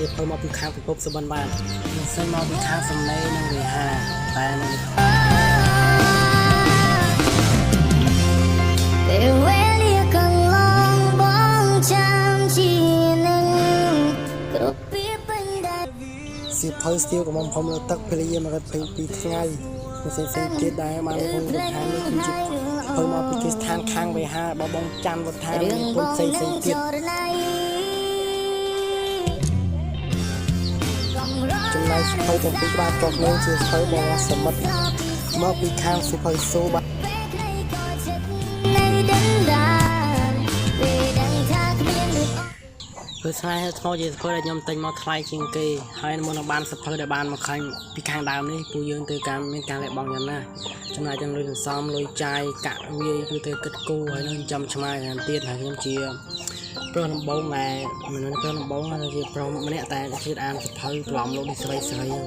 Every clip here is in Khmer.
ជាធ្វើមកពីខាងពិភពសុបិនបានមិនសិនមកពីខាងសំឡេងនិងវិហារតែនឹងពេលវេលាកន្លងបងចាំជានឹងគ្រប់ពីបណ្ដាសៀវភៅស្ទាវកំមុំខ្ញុំលើទឹកពេលយាម122ថ្ងៃផ្សេងទៀតដែរបានក្នុងវិហារនេះគឺជាធ្វើមកពីគេស្ថានខាងវិហារបងចាំវត្តឋានមានពុទ្ធផ្សេងទៀតចំណែកស្ភៅទាំងពីរក្បាលជាប់នឹងជាស្ភៅបងសមិទ្ធមកពីខាងសៀវភៅសូបាទព្រោះស្នេហ៍ថ្មជាសភៅដែលខ្ញុំទិញមកថ្លៃជាងគេហើយមុននឹងបានសភៅដែលបានមកខាញ់ពីខាងដើមនេះពួកយើងទៅការមានការលះបង់យ៉ាងណាចំណែកទាំងលុយសន្សំលុយចាយកាក់វាយគឺទៅគិតគូរហើយនឹងចំឆ្មាយយ៉ាងទៀតហើយខ្ញុំជាប្រុសដំបងដែរមិនមែនប្រុសដំបងតែជាប្រុសម្នាក់តែជឿអានសភៅប្រឡំលោកនេះស្រី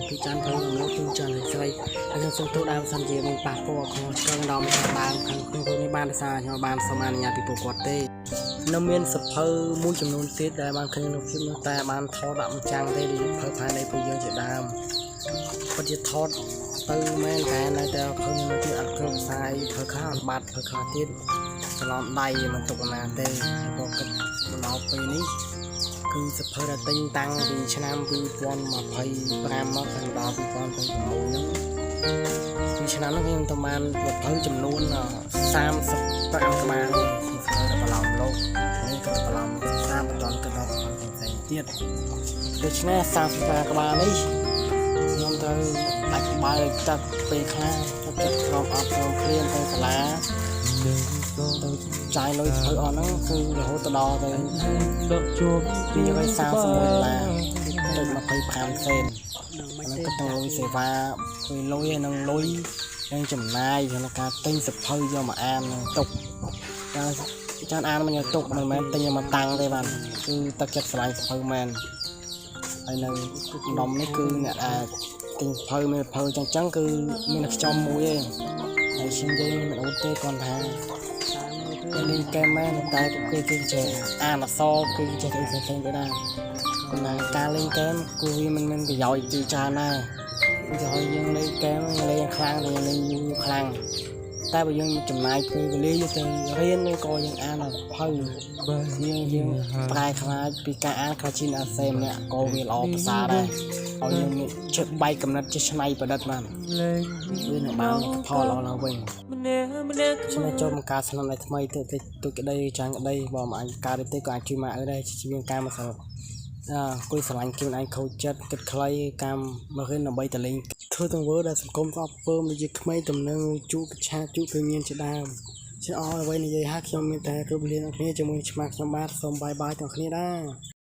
ពីចានភៅលោកគឺចានស្រីហើយខ្ញុំសូមទូដើមសិនជាមានប៉ះពាល់ក្នុងឆ្កឹងដល់មិនដើមខាងក្នុងនេះបានដោយសារខ្ញុំបានសូមអនុញ្ញាតពីពួកគាត់ទេនៅមានសភៅមួយចំនួនទៀតដែលបានឃើញនៅភាពនោះតែបានថតដាក់ម្ចាំងទេដូចភៅផាននៃពួកយើងជាដើមពិតជាថតទៅមែនតែនៅតែឃើញនៅទីអត់គ្រប់ផ្សាយធ្វើខ្លះអត់បាត់ធ្វើខ្លះទៀតច្រឡំដៃមិនទុកណាទេព្រោះគិតដល់ពេលនេះគឺសភៅដែលទិញតាំងពីឆ្នាំ2025មកដល់2026ហ្នឹងពីឆ្នាំនោះខ្ញុំទៅបានសភៅចំនួន35ក្បាលសភៅដែលប្រឡំលោកនេះក៏ប្រឡំ30បន្តគិតដល់សភៅផ្សេងទៀតដូច្នេះ35ក្បាលនេះខ្ញុំត្រូវដាច់បាយទឹកពេលខ្លះទឹកក្រុមអត់ក្រុមគ្រាមទៅសាលាទៅចាយលុយធ្វើអស់ហ្នឹងគឺរហូតដល់ទៅដឹកជួប$231ទៅ25សេនហ្នឹងក៏ទៅលុយសេវាពេលលុយហ្នឹងលុយនឹងចំណាយក្នុងការទិញសភៅយកមកអាននឹងទុកចានអានមិនយកទុកមិនមែនទិញយកមកតាំងទេបាទគឺទឹកចិត្តស្រឡាញ់សភៅមែនហើយនៅនំនេះគឺអ្នកអាចទិញសភៅមានសភៅចឹងគឺមានខ្ចុំមួយឯងហើយឈិនយើងមិនអត់ទេគាត់ថាលេងហ្គេមមែនតែគេចេះអានអក្សរគេចេះអីផ្សេងៗទៅដែរប៉ុន្តែការលេងហ្គេមគឺវាមិនមានប្រយោជន៍ជាច្រើនដែរឧទាហរណ៍យើងលេងហ្គេមលេងខ្លាំងតែលេងយូរខ្លាំងតែបើយើងចំណាយពេលវេលាទៅរៀនក៏យើងអានសភៅយើងប្រែខ្លាចពីការអានក៏ជាអាសេម្នាក់ក៏វាល្អភាសាដែរឲ្យយើងជិះបែកកំណត់ជិះឆ្នៃប្រឌិតបានវានឹងបានផលល្អឡើងវិញខ្ញុំចូលមកការស្នាមថ្មីទៅក្តីចាញ់ក្តីបើមិនអាចការទេក៏អាចជួយមកអីដែរជាមានការមកសើគួយស្រឡាញ់ខ្លួនឯងខូចចិត្តគិតខ្លីកម្មមករៀនដើម្បីតលេងធ្វើទាំងវើដែលសង្គមស្អប់ពើមដូចជាក្មេងតំណឹងជូកឆាជូគ្រឿងញៀនជាដើមជាអស់អ្វីនិយាយហើយខ្ញុំមានតែគ្រប់លៀនអ្នកគ្នាជាមួយឆ្មាខ្ញុំបាទសូមបាយទាំងគ្នាដែរ